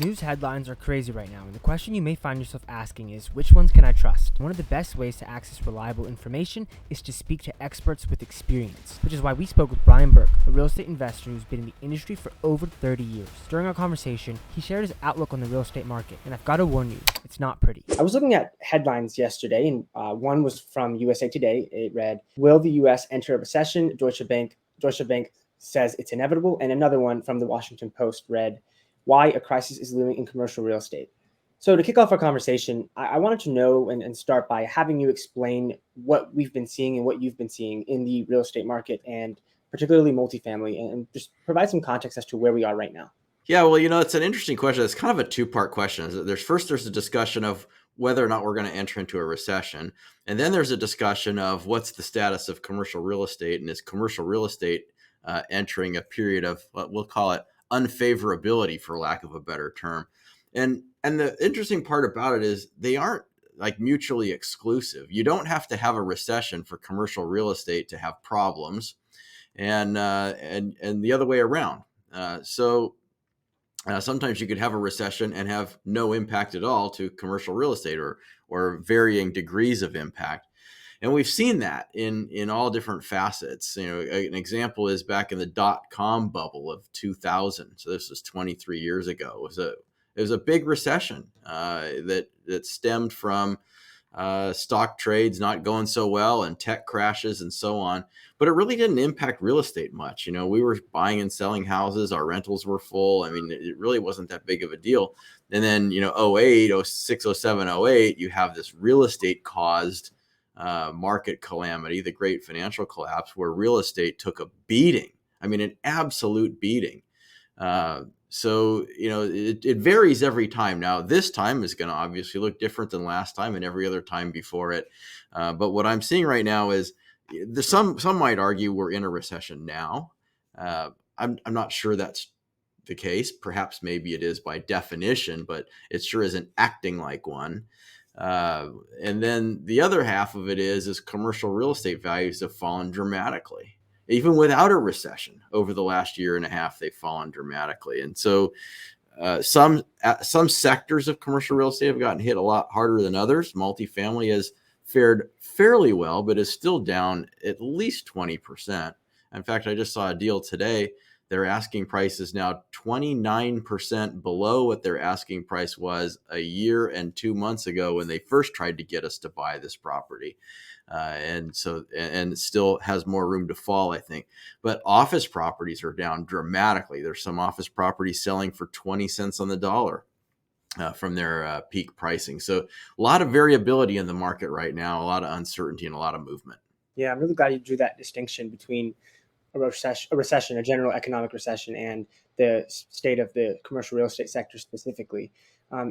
News headlines are crazy right now, and the question you may find yourself asking is, which ones can I trust? One of the best ways to access reliable information is to speak to experts with experience, which is why we spoke with Brian Burke, a real estate investor who's been in the industry for over 30 years. During our conversation, he shared his outlook on the real estate market, and I've got to warn you, it's not pretty. I was looking at headlines yesterday, and one was from USA Today. It read, "Will the U.S. enter a recession? Deutsche Bank says it's inevitable." And another one from the Washington Post read, "Why a crisis is looming in commercial real estate." So to kick off our conversation, I wanted to know and start by having you explain what we've been seeing and what you've been seeing in the real estate market, and particularly multifamily, and just provide some context as to where we are right now. Yeah, well, it's an interesting question. It's kind of a two-part question. There's a discussion of whether or not we're going to enter into a recession. And then there's a discussion of what's the status of commercial real estate, and is commercial real estate entering a period of what we'll call it unfavorability, for lack of a better term. And the interesting part about it is they aren't like mutually exclusive. You don't have to have a recession for commercial real estate to have problems, and the other way around. Sometimes you could have a recession and have no impact at all to commercial real estate, or varying degrees of impact. And we've seen that in all different facets. An example is back in the dot-com bubble of 2000. So this was 23 years ago. It was a big recession that stemmed from stock trades not going so well and tech crashes and so on. But it really didn't impact real estate much. We were buying and selling houses. Our rentals were full. I mean, it really wasn't that big of a deal. And then, 08, 06, 07, 08, you have this real estate caused market calamity, the great financial collapse, where real estate took a beating. I mean, an absolute beating. So, it varies every time. Now, this time is going to obviously look different than last time and every other time before it. But what I'm seeing right now is some might argue we're in a recession now. I'm not sure that's the case. Perhaps maybe it is by definition, but it sure isn't acting like one. And then the other half of it is commercial real estate values have fallen dramatically. Even without a recession, over the last year and a half, they've fallen dramatically. And so some sectors of commercial real estate have gotten hit a lot harder than others. Multifamily has fared fairly well, but is still down at least 20%. In fact, I just saw a deal today. Their asking price is now 29% below what their asking price was a year and 2 months ago when they first tried to get us to buy this property. And it still has more room to fall, I think. But office properties are down dramatically. There's some office properties selling for 20 cents on the dollar from their peak pricing. So a lot of variability in the market right now, a lot of uncertainty, and a lot of movement. Yeah, I'm really glad you drew that distinction between a recession, a general economic recession, and the state of the commercial real estate sector specifically.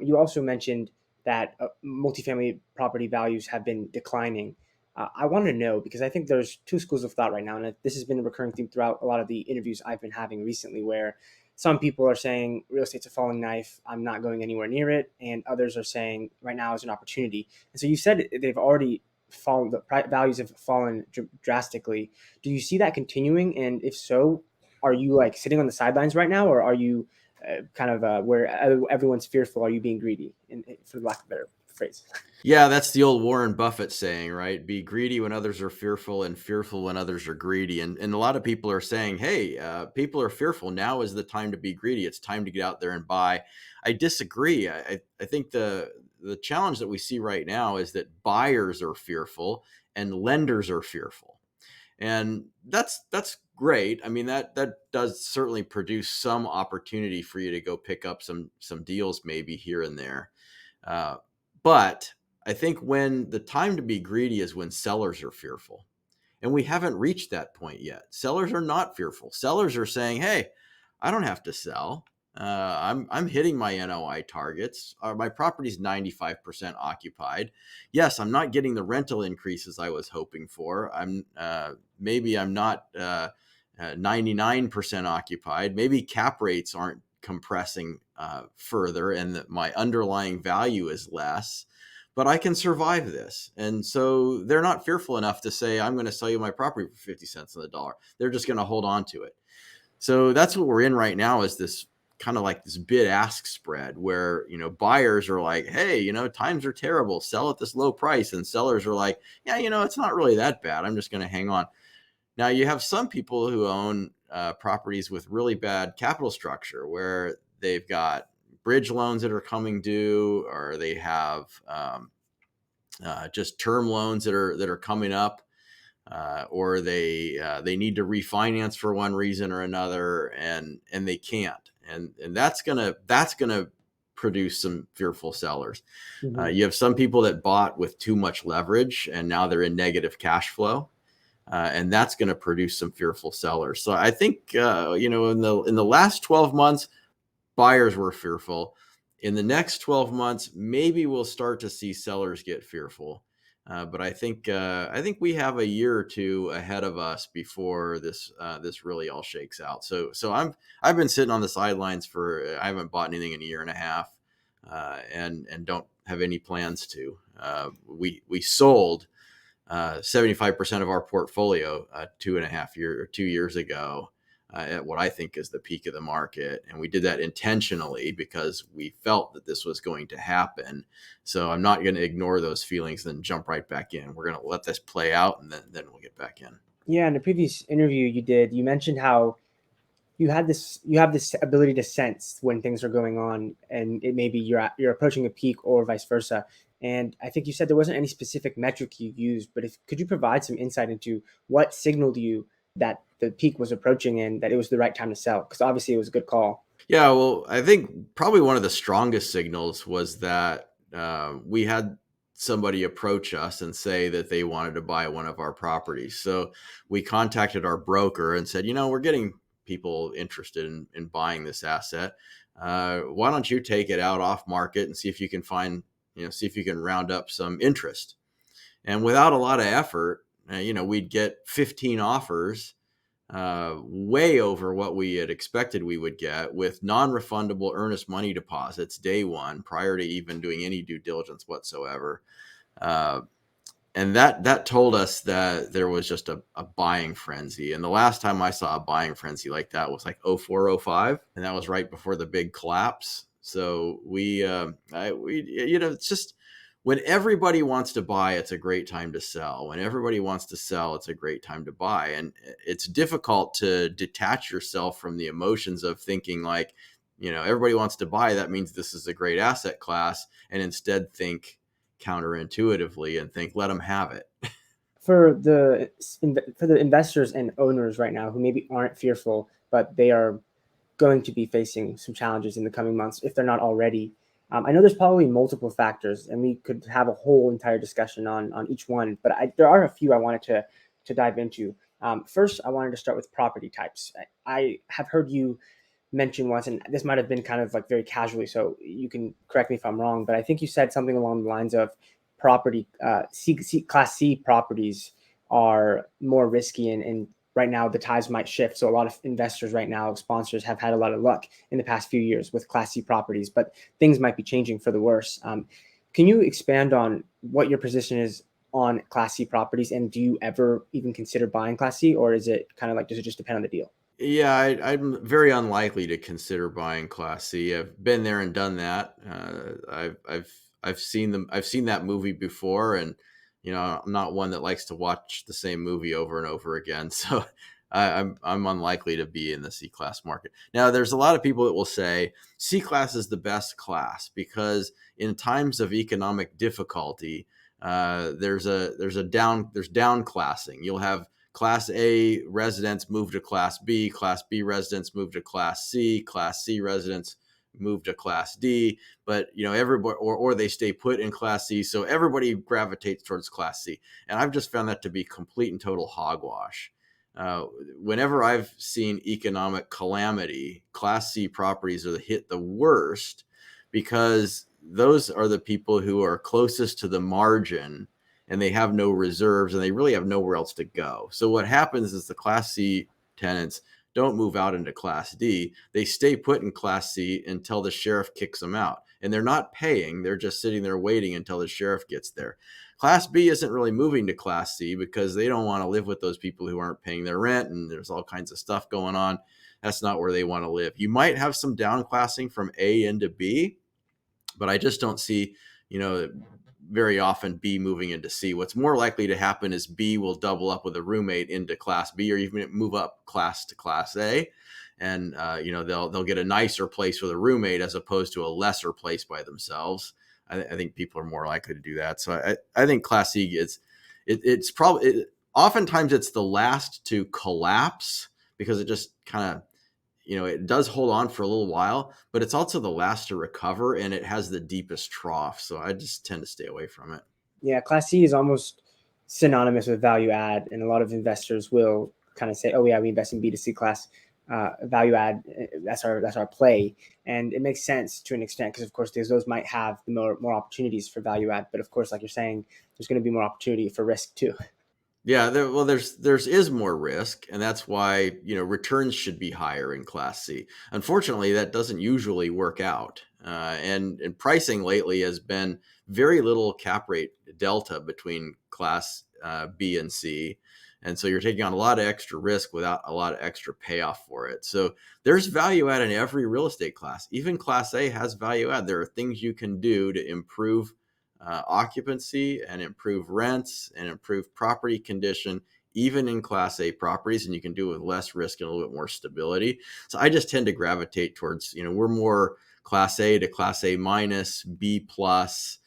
You also mentioned that multifamily property values have been declining. I want to know, because I think there's two schools of thought right now, and this has been a recurring theme throughout a lot of the interviews I've been having recently, where some people are saying real estate's a falling knife, I'm not going anywhere near it, and others are saying right now is an opportunity. And so you said they've already fallen, the values have fallen drastically. Do you see that continuing? And if so, are you like sitting on the sidelines right now, or are you where everyone's fearful? Are you being greedy, for lack of a better phrase? Yeah, that's the old Warren Buffett saying, right? Be greedy when others are fearful, and fearful when others are greedy. And a lot of people are saying, hey, people are fearful. Now is the time to be greedy. It's time to get out there and buy. I disagree. I think the challenge that we see right now is that buyers are fearful and lenders are fearful. And that's great. I mean, that does certainly produce some opportunity for you to go pick up some deals maybe here and there. But I think when the time to be greedy is when sellers are fearful. And we haven't reached that point yet. Sellers are not fearful. Sellers are saying, hey, I don't have to sell. I'm hitting my NOI targets. My property's 95% occupied. Yes, I'm not getting the rental increases I was hoping for. Maybe I'm not 99% occupied. Maybe cap rates aren't compressing further, and that my underlying value is less, but I can survive this. And so they're not fearful enough to say, I'm going to sell you my property for 50 cents on the dollar. They're just going to hold on to it. So that's what we're in right now, is this kind of like this bid ask spread where, buyers are like, hey, times are terrible, sell at this low price. And sellers are like, yeah, it's not really that bad, I'm just going to hang on. Now you have some people who own properties with really bad capital structure where they've got bridge loans that are coming due, or they have just term loans that are coming up, or they need to refinance for one reason or another, and they can't, and that's gonna produce some fearful sellers. Mm-hmm. You have some people that bought with too much leverage, and now they're in negative cash flow. And that's going to produce some fearful sellers. So I think, in the last 12 months, buyers were fearful. In the next 12 months, maybe we'll start to see sellers get fearful. But I think we have a year or two ahead of us before this really all shakes out. So I've been sitting on the sidelines I haven't bought anything in a year and a half, and don't have any plans to. We sold 75% of our portfolio 2 years ago, at what I think is the peak of the market. And we did that intentionally because we felt that this was going to happen. So I'm not going to ignore those feelings and then jump right back in. We're going to let this play out, and then we'll get back in. Yeah, in the previous interview you mentioned how you have this ability to sense when things are going on, and it maybe you're approaching a peak or vice versa. And I think you said there wasn't any specific metric you used, but could you provide some insight into what signaled you that the peak was approaching and that it was the right time to sell? Because obviously it was a good call. Yeah, well, I think probably one of the strongest signals was that we had somebody approach us and say that they wanted to buy one of our properties. So we contacted our broker and said, we're getting people interested in buying this asset. Why don't you take it out off market and see if you can see if you can round up some interest. And without a lot of effort, we'd get 15 offers, way over what we had expected we would get, with non-refundable earnest money deposits day one, prior to even doing any due diligence whatsoever. And that told us that there was just a buying frenzy. And the last time I saw a buying frenzy like that was like 04, 05. And that was right before the big collapse. So it's just, when everybody wants to buy, it's a great time to sell. When everybody wants to sell, it's a great time to buy. And it's difficult to detach yourself from the emotions of thinking like, everybody wants to buy, that means this is a great asset class, and instead think counterintuitively and think, let them have it. For the investors and owners right now who maybe aren't fearful, but they are going to be facing some challenges in the coming months if they're not already. I know there's probably multiple factors, and we could have a whole entire discussion on each one, but there are a few I wanted to dive into. First, I wanted to start with property types. I have heard you mention once, and this might have been kind of like very casually, so you can correct me if I'm wrong, but I think you said something along the lines of Class C properties are more risky, and right now the tides might shift. So a lot of investors right now, sponsors, have had a lot of luck in the past few years with Class C properties, but things might be changing for the worse. Can you expand on what your position is on Class C properties, and do you ever even consider buying Class C, or is it kind of like, does it just depend on the deal? Yeah, I'm very unlikely to consider buying Class C. I've been there and done that. I've seen that movie before, and I'm not one that likes to watch the same movie over and over again. So I'm unlikely to be in the C class market. Now, there's a lot of people that will say C class is the best class because in times of economic difficulty, there's down classing. You'll have Class A residents move to Class B residents move to Class C residents move to Class D, but everybody, or they stay put in Class C. So everybody gravitates towards Class C. And I've just found that to be complete and total hogwash. Whenever I've seen economic calamity, Class C properties are hit the worst because those are the people who are closest to the margin, and they have no reserves, and they really have nowhere else to go. So what happens is the Class C tenants don't move out into Class D. They stay put in Class C until the sheriff kicks them out. And they're not paying. They're just sitting there waiting until the sheriff gets there. Class B isn't really moving to Class C because they don't want to live with those people who aren't paying their rent, and there's all kinds of stuff going on. that's not where they want to live. You might have some downclassing from A into B, but I just don't see, very often B moving into C. What's more likely to happen is B will double up with a roommate into class B, or even move up class to class A. And, they'll get a nicer place with a roommate as opposed to a lesser place by themselves. I think people are more likely to do that. So I think class C it's probably, oftentimes it's the last to collapse because it just kind of, it does hold on for a little while, but it's also the last to recover, and it has the deepest trough. So I just tend to stay away from it. Yeah, Class C is almost synonymous with value add, and a lot of investors will kind of say, "Oh yeah, we invest in B to C class value add. That's our play," and it makes sense to an extent because, of course, those might have the more opportunities for value add, but of course, like you're saying, there's going to be more opportunity for risk too. Yeah, there's more risk, and that's why returns should be higher in Class C. Unfortunately, that doesn't usually work out, and pricing lately has been very little cap rate delta between Class B and C, and so you're taking on a lot of extra risk without a lot of extra payoff for it. So there's value add in every real estate class. Even Class A has value add. There are things you can do to improve occupancy and improve rents and improve property condition, even in Class A properties, and you can do it with less risk and a little bit more stability. So I just tend to gravitate towards, we're more Class A to Class A minus, B plus,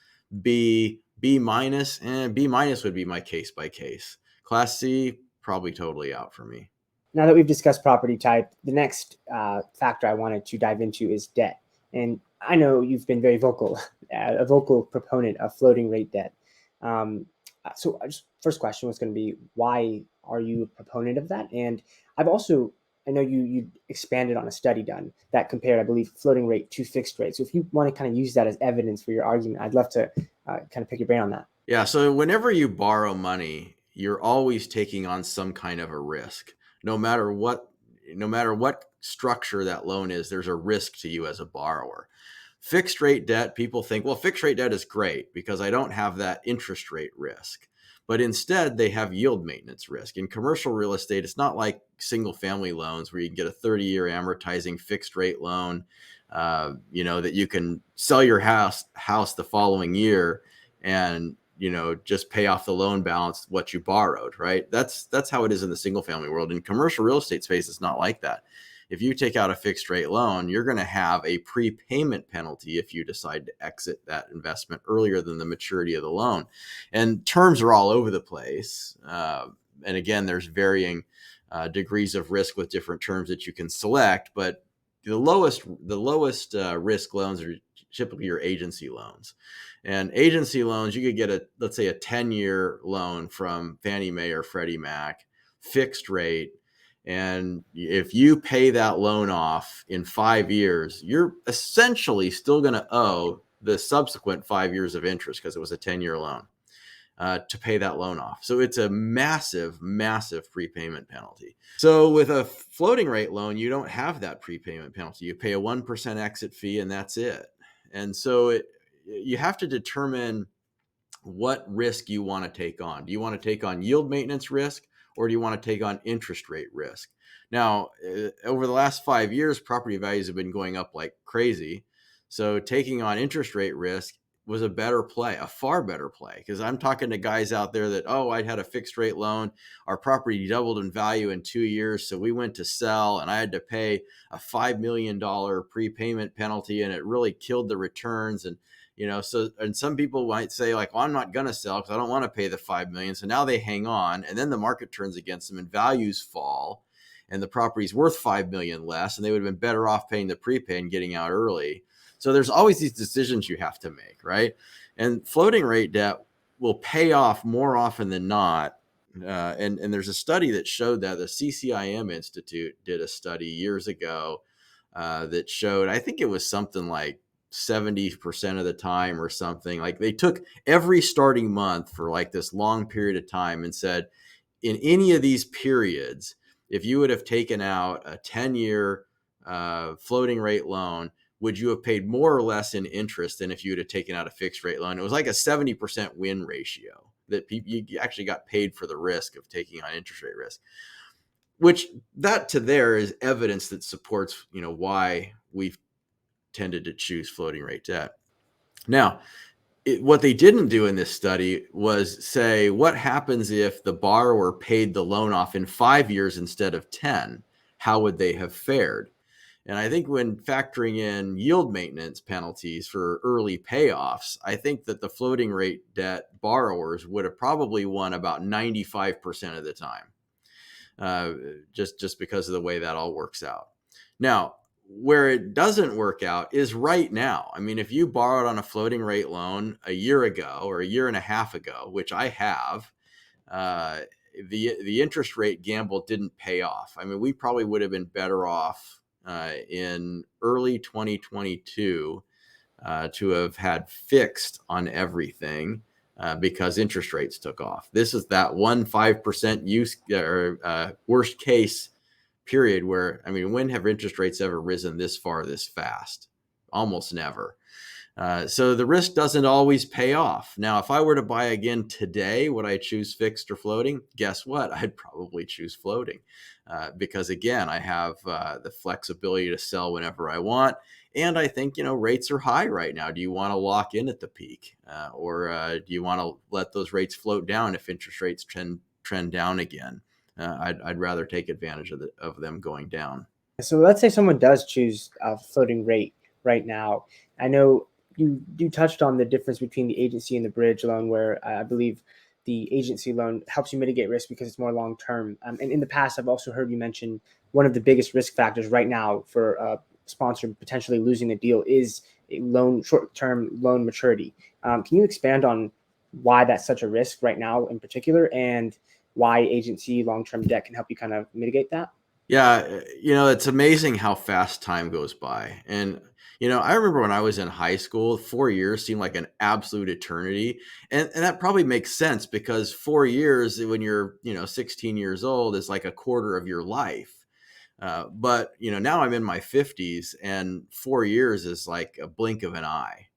B minus, and B minus would be my case by case. Class C, probably totally out for me. Now that we've discussed property type, the next factor I wanted to dive into is debt. And I know you've been very vocal, a vocal proponent of floating rate debt. So first question was going to be, why are you a proponent of that? And I know you expanded on a study done that compared, I believe, floating rate to fixed rate. So if you want to kind of use that as evidence for your argument, I'd love to kind of pick your brain on that. Yeah. So whenever you borrow money, you're always taking on some kind of a risk. No matter what structure that loan is, there's a risk to you as a borrower. Fixed rate debt, people think, well, fixed rate debt is great because I don't have that interest rate risk. But instead, they have yield maintenance risk. In commercial real estate, it's not like single family loans where you can get a 30-year amortizing fixed rate loan, that you can sell your house the following year and just pay off the loan balance what you borrowed, right? That's how it is in the single family world. In commercial real estate space, it's not like that. If you take out a fixed rate loan, you're going to have a prepayment penalty if you decide to exit that investment earlier than the maturity of the loan. And terms are all over the place. And again, there's varying degrees of risk with different terms that you can select, but the lowest risk loans are typically your agency loans. And agency loans, you could get let's say a 10-year loan from Fannie Mae or Freddie Mac, fixed rate. And if you pay that loan off in 5 years, you're essentially still going to owe the subsequent 5 years of interest because it was a 10-year loan to pay that loan off. So it's a massive, massive prepayment penalty. So with a floating rate loan, you don't have that prepayment penalty. You pay a 1% exit fee and that's it. And so you have to determine what risk you want to take on. Do you want to take on yield maintenance risk, or do you want to take on interest rate risk? Now, over the last 5 years, property values have been going up like crazy. So taking on interest rate risk was a far better play. Because I'm talking to guys out there that, I had a fixed rate loan. Our property doubled in value in 2 years. So we went to sell and I had to pay a $5 million prepayment penalty, and it really killed the returns. And and some people might say like, well, I'm not going to sell because I don't want to pay the 5 million. So now they hang on, and then the market turns against them and values fall and the property's worth 5 million less, and they would have been better off paying the prepay and getting out early. So there's always these decisions you have to make, right? And floating rate debt will pay off more often than not. And there's a study that showed that the CCIM Institute did a study years ago that showed, I think it was something like 70% of the time or something. Like they took every starting month for like this long period of time and said, in any of these periods, if you would have taken out a 10-year floating rate loan, would you have paid more or less in interest than if you would have taken out a fixed rate loan? It was like a 70% win ratio that you actually got paid for the risk of taking on interest rate risk. which that to there is evidence that supports, why we've tended to choose floating rate debt. Now, what they didn't do in this study was say, what happens if the borrower paid the loan off in 5 years instead of 10? How would they have fared? And I think when factoring in yield maintenance penalties for early payoffs, I think that the floating rate debt borrowers would have probably won about 95% of the time, just because of the way that all works out. Now, where it doesn't work out is right now. I mean, if you borrowed on a floating rate loan a year ago or a year and a half ago, which I have, the interest rate gamble didn't pay off. I mean, we probably would have been better off in early 2022 to have had fixed on everything because interest rates took off. This is that 5% use or worst case period where, I mean, when have interest rates ever risen this far, this fast? Almost never. So the risk doesn't always pay off. Now, if I were to buy again today, would I choose fixed or floating? Guess what? I'd probably choose floating because, again, I have the flexibility to sell whenever I want. And I think, rates are high right now. Do you want to lock in at the peak or do you want to let those rates float down if interest rates trend down again? I'd rather take advantage of them going down. So let's say someone does choose a floating rate right now. I know you touched on the difference between the agency and the bridge loan, where I believe the agency loan helps you mitigate risk because it's more long term. And in the past, I've also heard you mention one of the biggest risk factors right now for a sponsor potentially losing the deal is a short-term loan maturity. Can you expand on why that's such a risk right now in particular, and why agency long-term debt can help you kind of mitigate that? Yeah, it's amazing how fast time goes by. And, I remember when I was in high school, 4 years seemed like an absolute eternity. And that probably makes sense because 4 years when you're, 16 years old is like a quarter of your life. But, now I'm in my 50s and 4 years is like a blink of an eye.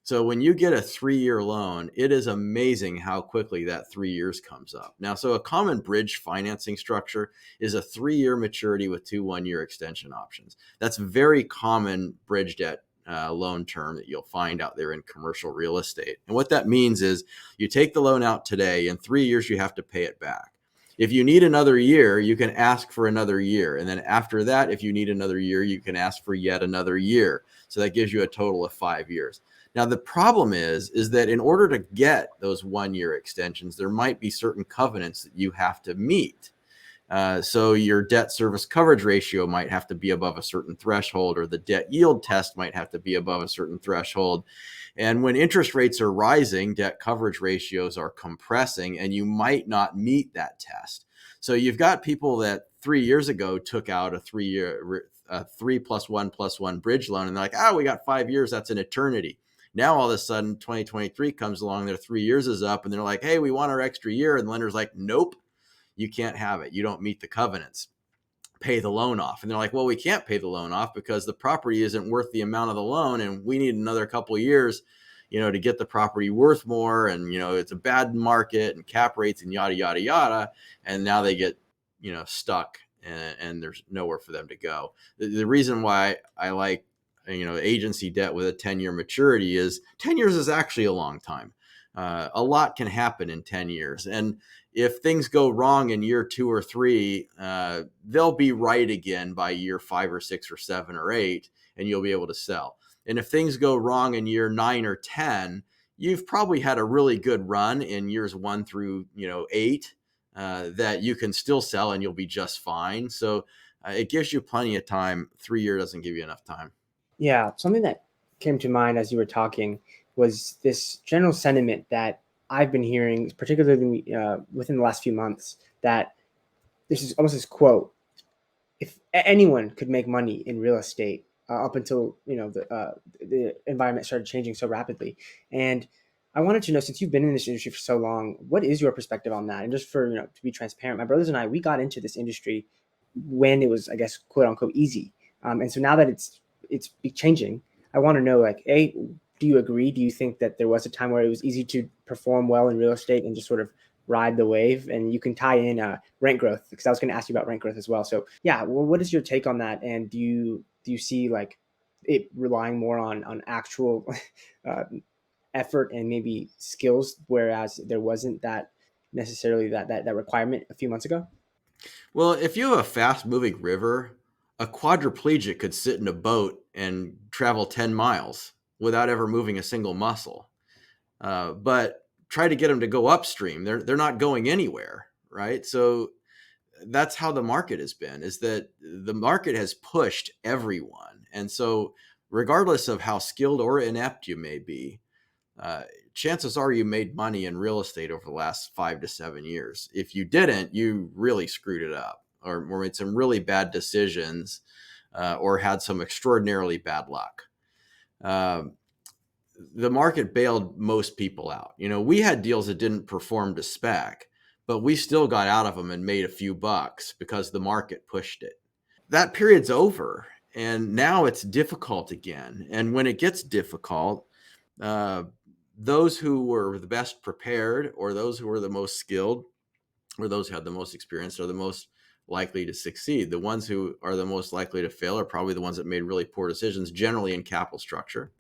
So when you get a 3-year loan, it is amazing how quickly that 3 years comes up. Now, so a common bridge financing structure is a 3-year maturity with 2 1-year extension options. That's very common bridge debt loan term that you'll find out there in commercial real estate. And what that means is you take the loan out today, in 3 years, you have to pay it back. If you need another year, you can ask for another year. And then after that, if you need another year, you can ask for yet another year. So that gives you a total of 5 years. Now, the problem is that in order to get those 1-year extensions, there might be certain covenants that you have to meet. So your debt service coverage ratio might have to be above a certain threshold, or the debt yield test might have to be above a certain threshold. And when interest rates are rising, debt coverage ratios are compressing, and you might not meet that test. So you've got people that 3 years ago took out a 3+1+1 bridge loan, and they're like, we got 5 years. That's an eternity. Now, all of a sudden, 2023 comes along, their 3 years is up, and they're like, hey, we want our extra year. And the lender's like, nope, you can't have it. You don't meet the covenants. Pay the loan off. And they're like, well, we can't pay the loan off because the property isn't worth the amount of the loan, and we need another couple of years, to get the property worth more. And, it's a bad market and cap rates and yada, yada, yada. And now they get, stuck and there's nowhere for them to go. The reason why I like agency debt with a 10-year maturity is 10 years is actually a long time. A lot can happen in 10 years. And if things go wrong in year 2 or 3, they'll be right again by year 5 or 6 or 7 or 8, and you'll be able to sell. And if things go wrong in year 9 or 10, you've probably had a really good run in years 1 through 8 that you can still sell and you'll be just fine. So it gives you plenty of time. 3 year doesn't give you enough time. Yeah, something that came to mind as you were talking was this general sentiment that I've been hearing, particularly within the last few months, that this is almost this quote: "If anyone could make money in real estate up until the environment started changing so rapidly." And I wanted to know, since you've been in this industry for so long, what is your perspective on that? And just for to be transparent, my brothers and I, we got into this industry when it was, I guess, quote unquote, easy. And so now that it's changing, I want to know, like, do you agree? Do you think that there was a time where it was easy to perform well in real estate and just sort of ride the wave, and you can tie in rent growth, because I was going to ask you about rent growth as well. So yeah, well, what is your take on that? And do you see like it relying more on actual uh, effort and maybe skills, whereas there wasn't that necessarily that requirement a few months ago? Well, if you have a fast moving river, a quadriplegic could sit in a boat and travel 10 miles without ever moving a single muscle. But try to get them to go upstream. They're not going anywhere, right? So that's how the market has been, is that the market has pushed everyone. And so regardless of how skilled or inept you may be, uh, chances are you made money in real estate over the last 5 to 7 years. If you didn't, you really screwed it up, or made some really bad decisions, or had some extraordinarily bad luck. Um, the market bailed most people out. We had deals that didn't perform to spec, but we still got out of them and made a few bucks because the market pushed it. That period's over, and now it's difficult again. And when it gets difficult, uh, those who were the best prepared, or those who were the most skilled, or those who had the most experience, are the most likely to succeed. The ones who are the most likely to fail are probably the ones that made really poor decisions, generally in capital structure,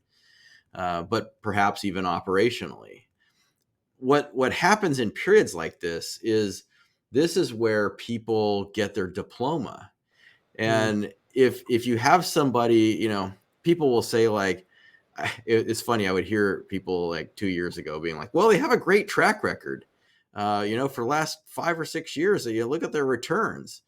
but perhaps even operationally. What happens in periods like this is where people get their diploma. Mm. And if you have somebody, people will say, like, it's funny. I would hear people like 2 years ago being like, well, they have a great track record, for the last 5 or 6 years. You look at their returns.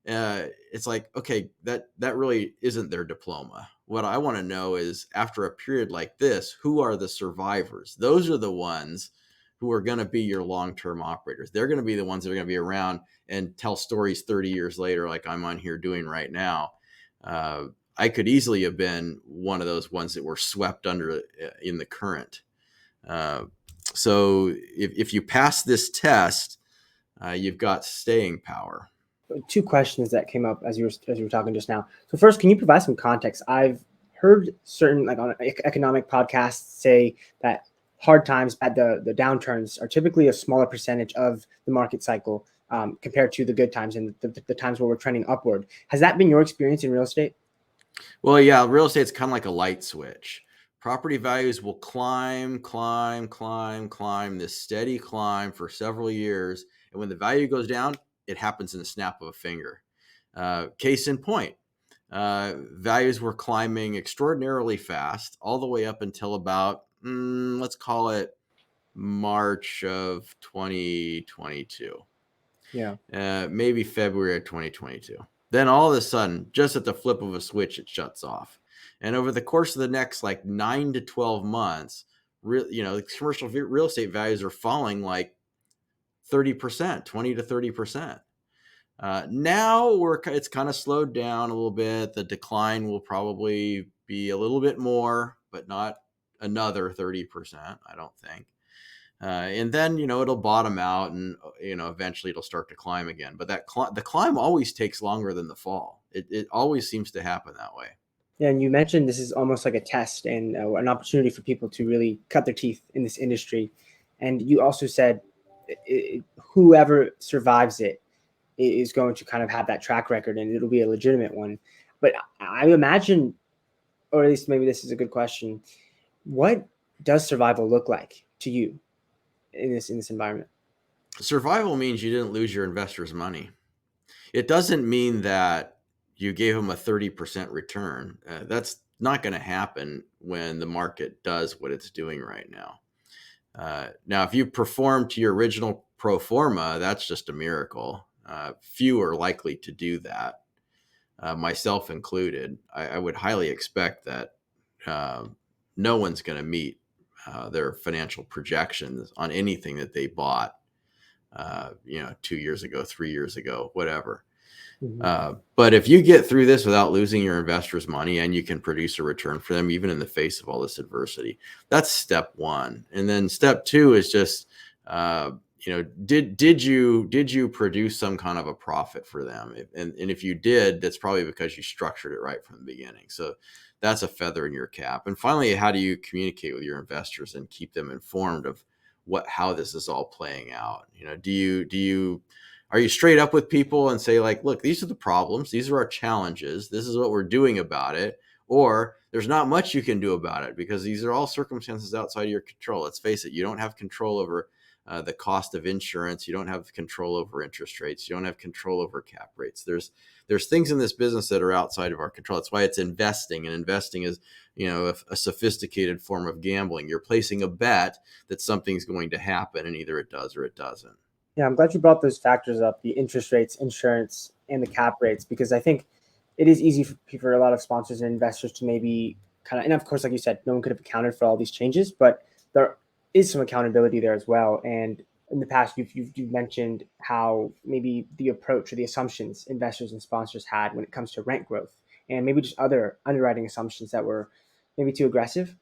It's like, okay, that really isn't their diploma. What I want to know is, after a period like this, who are the survivors? Those are the ones who are going to be your long-term operators. They're going to be the ones that are going to be around and tell stories 30 years later, like I'm on here doing right now. I could easily have been one of those ones that were swept under in the current. So if you pass this test, you've got staying power. Two questions that came up as you were talking just now. So first, can you provide some context? I've heard certain, like, on economic podcasts, say that hard times, the downturns, are typically a smaller percentage of the market cycle, compared to the good times and the times where we're trending upward. Has that been your experience in real estate? Well, yeah, real estate's kind of like a light switch. Property values will climb, this steady climb for several years. And when the value goes down, it happens in the snap of a finger. Case in point, values were climbing extraordinarily fast all the way up until about, let's call it March of 2022. Yeah. Maybe February of 2022. Then all of a sudden, just at the flip of a switch, it shuts off. And over the course of the next like 9 to 12 months, the commercial real estate values are falling like 30%, 20 to 30%. Now it's kind of slowed down a little bit. The decline will probably be a little bit more, but not another 30%, I don't think. And then, it'll bottom out, and, eventually it'll start to climb again. But the climb always takes longer than the fall. It always seems to happen that way. Yeah, and you mentioned this is almost like a test and an opportunity for people to really cut their teeth in this industry. And you also said whoever survives it is going to kind of have that track record, and it'll be a legitimate one. But I imagine, or at least maybe this is a good question, what does survival look like to you in this environment? Survival means you didn't lose your investors' money. It doesn't mean that you gave them a 30% return. That's not going to happen when the market does what it's doing right now. Now, if you perform to your original pro forma, that's just a miracle. Few are likely to do that, myself included. I would highly expect that no one's going to meet their financial projections on anything that they bought, 2 years ago, 3 years ago, whatever. Mm-hmm. But if you get through this without losing your investors' money, and you can produce a return for them, even in the face of all this adversity, that's step one. And then step two is just, did you produce some kind of a profit for them? And if you did, that's probably because you structured it right from the beginning. So that's a feather in your cap. And finally, how do you communicate with your investors and keep them informed of how this is all playing out. Are you straight up with people and say, like, look, these are the problems, these are our challenges, this is what we're doing about it, or there's not much you can do about it because these are all circumstances outside of your control. Let's face it, you don't have control over the cost of insurance. You don't have control over interest rates. You don't have control over cap rates. There's things in this business that are outside of our control. That's why it's investing, and investing is, a sophisticated form of gambling. You're placing a bet that something's going to happen, and either it does or it doesn't. Yeah, I'm glad you brought those factors up, the interest rates, insurance, and the cap rates, because I think it is easy for a lot of sponsors and investors to maybe and of course, like you said, no one could have accounted for all these changes, but there is some accountability there as well. And in the past, you've mentioned how maybe the approach or the assumptions investors and sponsors had when it comes to rent growth, and maybe just other underwriting assumptions that were maybe too aggressive.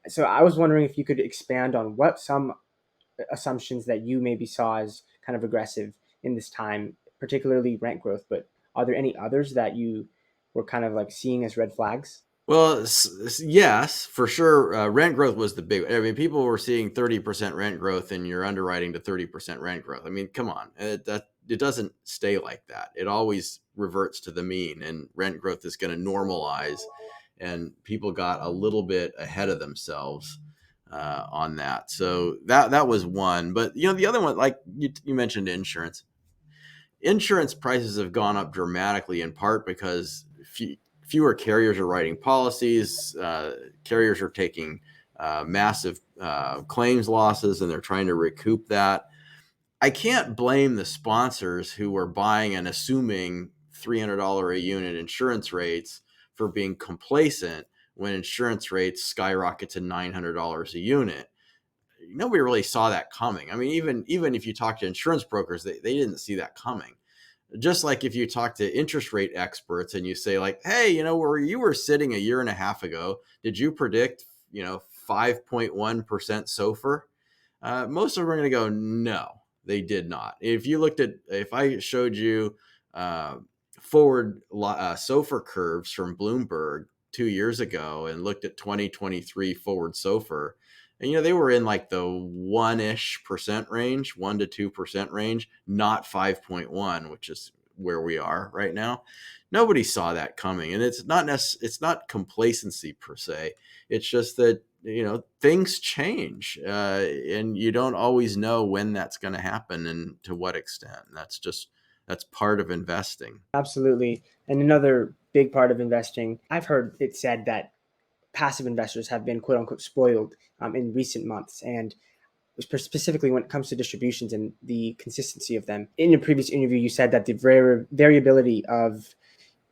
So I was wondering if you could expand on what some assumptions that you maybe saw as kind of aggressive in this time, particularly rent growth, but are there any others that you were kind of like seeing as red flags? Well, yes, for sure. Rent growth was the big. I mean, people were seeing 30% rent growth, and you're underwriting to 30% rent growth. I mean, come on, it doesn't stay like that. It always reverts to the mean, and rent growth is going to normalize. And people got a little bit ahead of themselves on that. So that was one. But the other one, like you mentioned, insurance. Insurance prices have gone up dramatically, in part because fewer carriers are writing policies. Carriers are taking massive claims losses, and they're trying to recoup that. I can't blame the sponsors who were buying and assuming $300 a unit insurance rates for being complacent when insurance rates skyrocket to $900 a unit. Nobody really saw that coming. I mean, even if you talk to insurance brokers, they didn't see that coming. Just like if you talk to interest rate experts and you say, like, hey, where you were sitting a year and a half ago, did you predict 5.1% SOFR? Most of them are going to go, no, they did not. If I showed you forward SOFR curves from Bloomberg 2 years ago and looked at 2023 forward SOFR, and they were in like the 1% range, 1% to 2% range, not 5.1, which is where we are right now. Nobody saw that coming, and it's not complacency per se. It's just that things change, and you don't always know when that's going to happen and to what extent. That's part of investing. Absolutely. And another big part of investing, I've heard it said that passive investors have been quote unquote spoiled in recent months, and specifically when it comes to distributions and the consistency of them. In your previous interview, you said that the variability of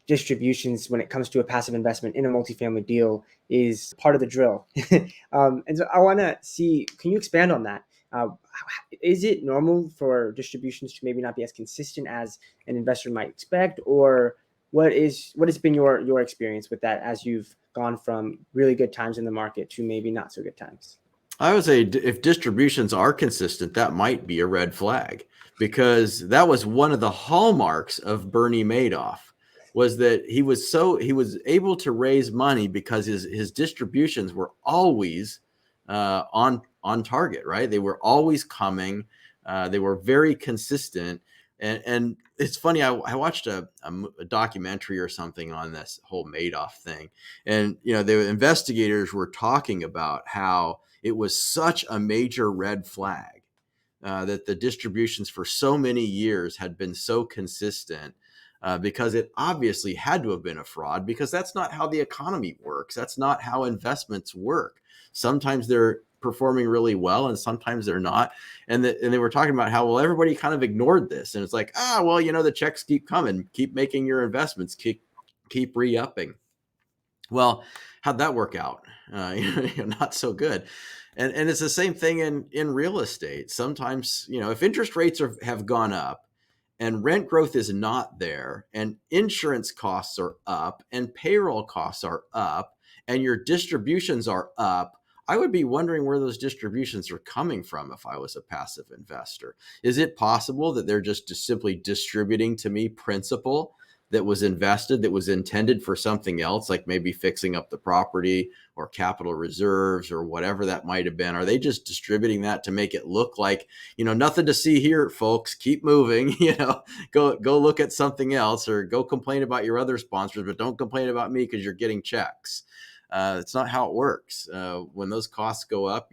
distributions when it comes to a passive investment in a multifamily deal is part of the drill. And so I want to see, can you expand on that? Is it normal for distributions to maybe not be as consistent as an investor might expect, or what has been your experience with that as you've gone from really good times in the market to maybe not so good times? I would say if distributions are consistent, that might be a red flag, because that was one of the hallmarks of Bernie Madoff, was that he was able to raise money because his distributions were always on target, right? They were always coming. They were very consistent. And it's funny, I watched a documentary or something on this whole Madoff thing. And, the investigators were talking about how it was such a major red flag that the distributions for so many years had been so consistent, because it obviously had to have been a fraud, because that's not how the economy works. That's not how investments work. Sometimes they're performing really well and sometimes they're not. And they were talking about how, well, everybody kind of ignored this. And it's like, well, the checks keep coming, keep making your investments, keep re-upping. Well, how'd that work out? Not so good. And it's the same thing in real estate. Sometimes, if interest rates have gone up and rent growth is not there, and insurance costs are up and payroll costs are up and your distributions are up, I would be wondering where those distributions are coming from if I was a passive investor. Is it possible that they're just simply distributing to me principal that was invested that was intended for something else, like maybe fixing up the property or capital reserves or whatever that might have been? Are they just distributing that to make it look like, nothing to see here, folks, keep moving, go look at something else, or go complain about your other sponsors, but don't complain about me because you're getting checks. It's not how it works. When those costs go up,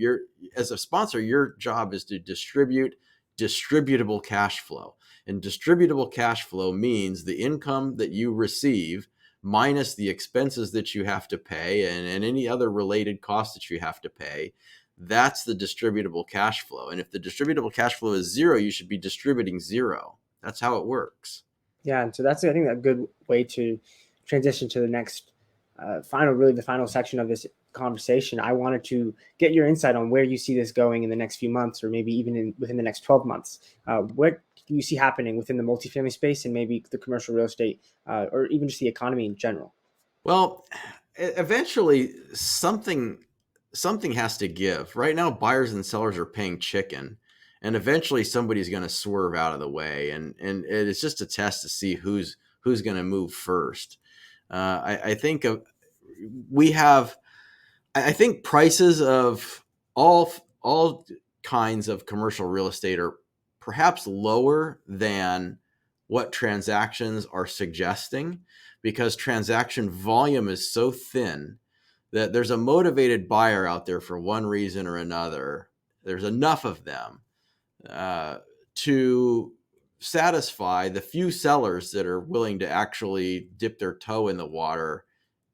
as a sponsor, your job is to distribute distributable cash flow. And distributable cash flow means the income that you receive minus the expenses that you have to pay and any other related costs that you have to pay. That's the distributable cash flow. And if the distributable cash flow is zero, you should be distributing zero. That's how it works. Yeah, and so that's, I think, a good way to transition to the next the final section of this conversation. I wanted to get your insight on where you see this going in the next few months, or maybe even within the next 12 months. What do you see happening within the multifamily space and maybe the commercial real estate, or even just the economy in general? Well, eventually something has to give. Right now, buyers and sellers are paying chicken, and eventually somebody's going to swerve out of the way, and it's just a test to see who's going to move first. I think prices of all kinds of commercial real estate are perhaps lower than what transactions are suggesting, because transaction volume is so thin that there's a motivated buyer out there for one reason or another. There's enough of them to satisfy the few sellers that are willing to actually dip their toe in the water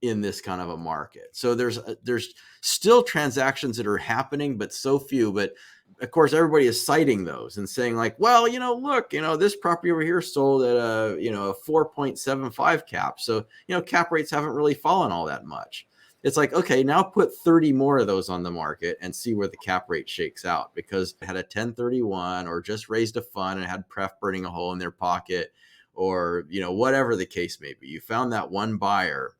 in this kind of a market. So there's still transactions that are happening, but so few. But of course, everybody is citing those and saying like, well, look, this property over here sold at a 4.75 cap. So, cap rates haven't really fallen all that much. It's like, okay, now put 30 more of those on the market and see where the cap rate shakes out, because it had a 1031 or just raised a fund and had pref burning a hole in their pocket, or, whatever the case may be. You found that one buyer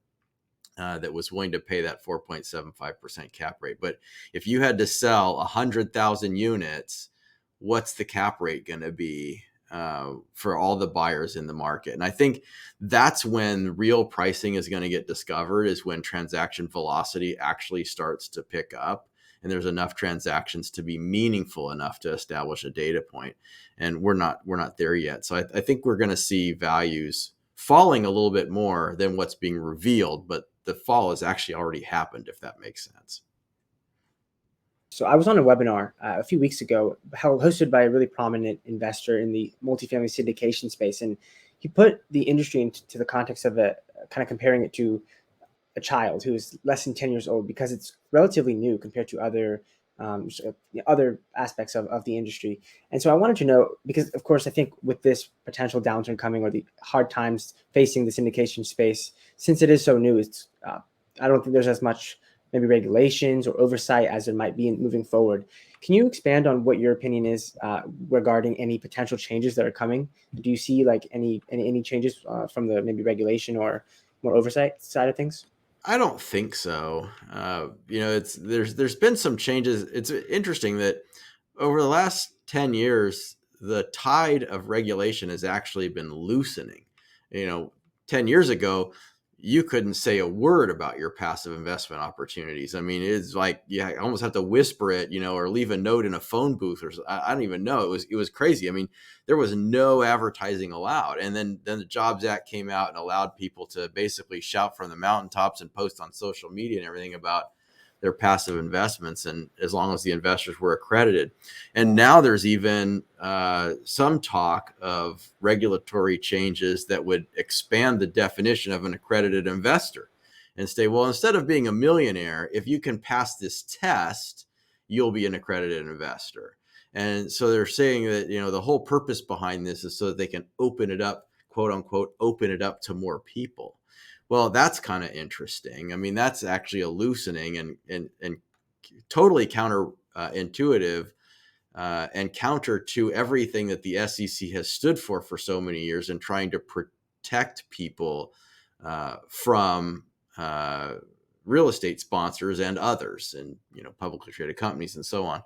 that was willing to pay that 4.75% cap rate. But if you had to sell 100,000 units, what's the cap rate going to be for all the buyers in the market? And I think that's when real pricing is going to get discovered, is when transaction velocity actually starts to pick up and there's enough transactions to be meaningful enough to establish a data point. And we're not there yet. So I think we're going to see values falling a little bit more than what's being revealed, but the fall has actually already happened, if that makes sense. So I was on a webinar a few weeks ago, hosted by a really prominent investor in the multifamily syndication space. And he put the industry into the context of kind of comparing it to a child who is less than 10 years old, because it's relatively new compared to other aspects of the industry. And so I wanted to know, because of course, I think with this potential downturn coming, or the hard times facing the syndication space, since it is so new, I don't think there's as much maybe regulations or oversight as there might be moving forward. Can you expand on what your opinion is regarding any potential changes that are coming? Do you see like any changes from the maybe regulation or more oversight side of things? I don't think so. There's been some changes. It's interesting that over the last 10 years, the tide of regulation has actually been loosening. 10 years ago, you couldn't say a word about your passive investment opportunities. I mean, it's like you almost have to whisper it, or leave a note in a phone booth, or I don't even know. It was crazy. I mean, there was no advertising allowed. And then the Jobs Act came out and allowed people to basically shout from the mountaintops and post on social media and everything about their passive investments, and as long as the investors were accredited. And now there's even some talk of regulatory changes that would expand the definition of an accredited investor and say, well, instead of being a millionaire, if you can pass this test, you'll be an accredited investor. And so they're saying that, the whole purpose behind this is so that they can open it up, quote unquote, open it up to more people. Well, that's kind of interesting. I mean, that's actually a loosening and totally counterintuitive and counter to everything that the SEC has stood for so many years in trying to protect people from real estate sponsors and others, and publicly traded companies and so on.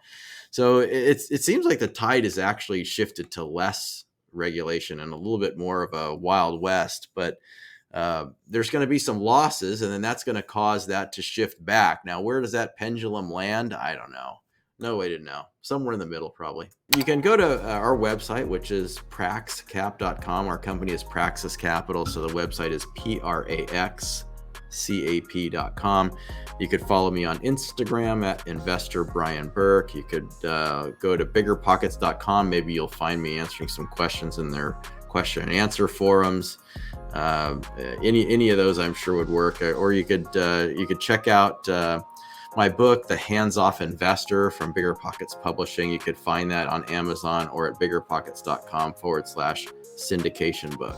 So it seems like the tide has actually shifted to less regulation and a little bit more of a Wild West, but there's going to be some losses, and then that's going to cause that to shift back. Now, where does that pendulum land? I don't know. No way to know. Somewhere in the middle, probably. You can go to our website, which is praxcap.com. Our company is Praxis Capital, so the website is praxcap.com. You could follow me on Instagram at Investor Brian Burke. You could go to biggerpockets.com. Maybe you'll find me answering some questions in their question and answer forums. Any of those I'm sure would work. Or you could check out my book, The Hands-Off Investor from Bigger Pockets Publishing. You could find that on Amazon or at biggerpockets.com/syndication book.